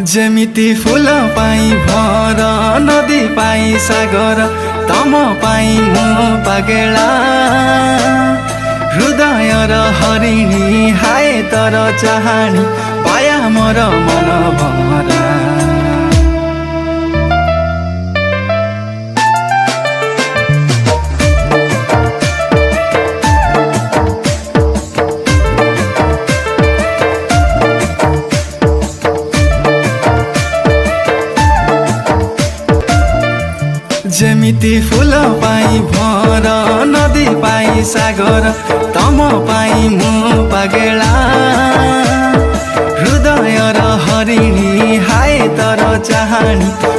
जेमिति फूल पाई भर नदी पाई सागर तम पाई मो पागेला हृदय र हरिणी हाय तर चाहनी पाया मोर मन भरा। जेमिति फूल पाई भर नदी पाई सागर तम पाई मो पागेला हृदय र हरिणी हाय तर चाहनी